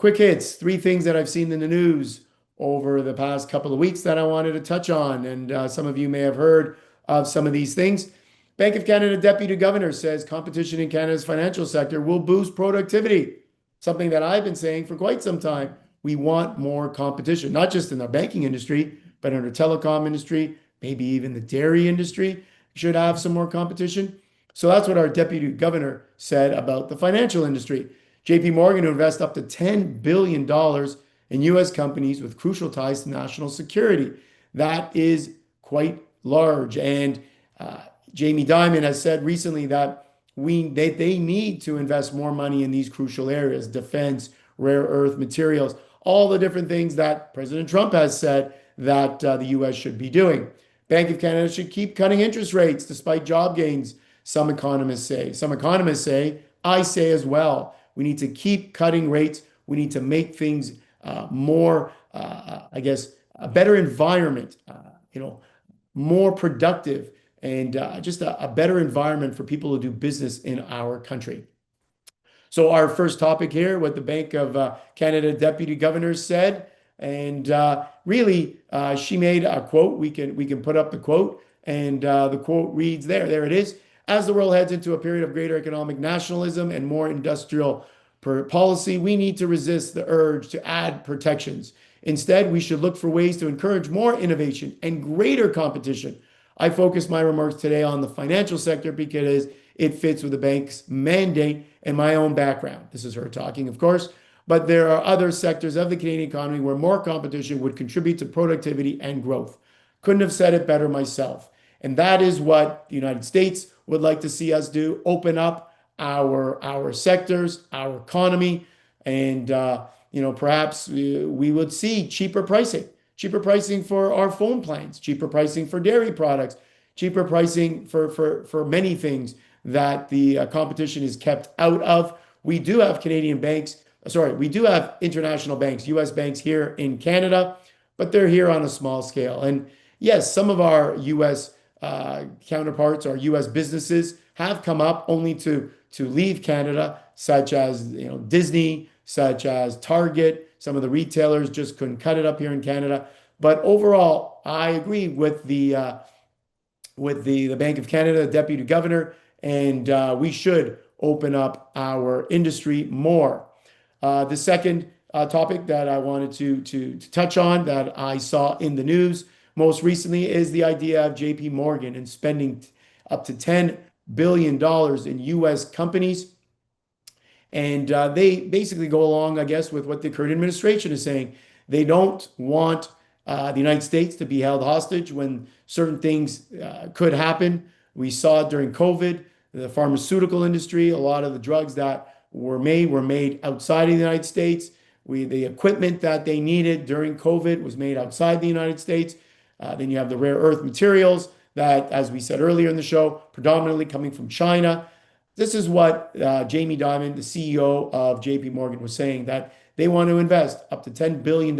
Quick hits, three things that I've seen in the news over the past couple of weeks that I wanted to touch on. And some of you may have heard of some of these things. Bank of Canada Deputy Governor says competition in Canada's financial sector will boost productivity. Something that I've been saying for quite some time. We want more competition, not just in the banking industry, but in the telecom industry, maybe even the dairy industry should have some more competition. So that's what our Deputy Governor said about the financial industry. JPMorgan to invest up to $10 billion in US companies with crucial ties to national security. That is quite large. And Jamie Dimon has said recently that they need to invest more money in these crucial areas, defense, rare earth materials, all the different things that President Trump has said that the US should be doing. Bank of Canada should keep cutting interest rates despite job gains, some economists say. Some economists say, I say as well, we need to keep cutting rates. We need to make things more, a better environment, more productive, and just a better environment for people to do business in our country. So our first topic here, what the Bank of Canada Deputy Governor said, and really she made a quote. We can put up the quote, and the quote reads there. There it is. As the world heads into a period of greater economic nationalism and more industrial policy, we need to resist the urge to add protections. Instead, we should look for ways to encourage more innovation and greater competition. I focus my remarks today on the financial sector because it fits with the bank's mandate and my own background. This is her talking, of course, but there are other sectors of the Canadian economy where more competition would contribute to productivity and growth. Couldn't have said it better myself. And that is what the United States would like to see us do, open up our sectors, our economy, and perhaps we would see cheaper pricing for our phone plans, cheaper pricing for dairy products, cheaper pricing for many things that the competition is kept out of. We do have we do have international banks, US banks here in Canada, but they're here on a small scale. And yes, some of our US counterparts, our US businesses have come up only to leave Canada, such as Disney, such as Target. Some of the retailers just couldn't cut it up here in Canada. But overall, I agree with the Bank of Canada, Deputy Governor, and we should open up our industry more. The second topic that I wanted to touch on that I saw in the news most recently is the idea of JPMorgan and spending up to $10 billion in US companies. And they basically go along, I guess, with what the current administration is saying. They don't want the United States to be held hostage when certain things could happen. We saw it during COVID, the pharmaceutical industry, a lot of the drugs that were made outside of the United States. The equipment that they needed during COVID was made outside the United States. Then you have the rare earth materials that, as we said earlier in the show, predominantly coming from China. This is what Jamie Dimon, the CEO of JPMorgan, was saying, that they want to invest up to $10 billion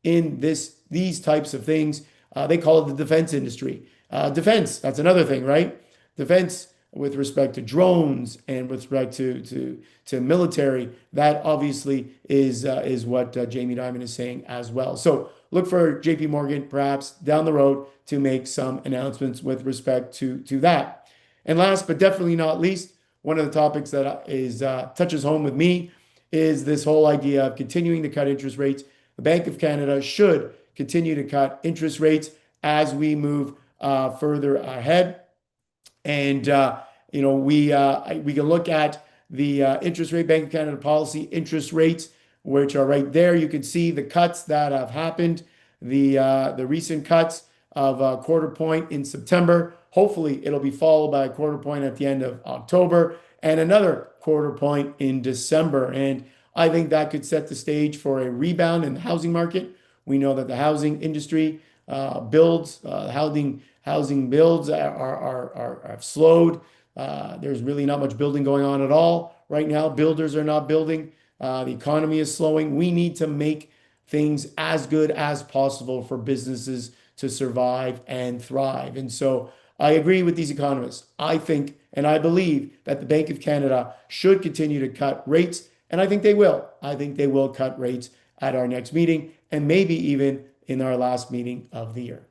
in these types of things. They call it the defense industry. Defense, that's another thing, right? Defense with respect to drones and with respect to military, that obviously is what Jamie Dimon is saying as well. So look for JPMorgan perhaps down the road to make some announcements with respect to that. And last but definitely not least, one of the topics that touches home with me is this whole idea of continuing to cut interest rates. The Bank of Canada should continue to cut interest rates as we move further ahead. And we can look at the interest rate, Bank of Canada policy interest rates, which are right there. You can see the cuts that have happened, the recent cuts of a quarter point in September. Hopefully, it'll be followed by a quarter point at the end of October and another quarter point in December. And I think that could set the stage for a rebound in the housing market. We know that the housing industry builds, housing builds are slowed. There's really not much building going on at all right now. Builders are not building. The economy is slowing. We need to make things as good as possible for businesses to survive and thrive. And so I agree with these economists. I think and I believe that the Bank of Canada should continue to cut rates And I think they will. I think they will cut rates at our next meeting and maybe even in our last meeting of the year.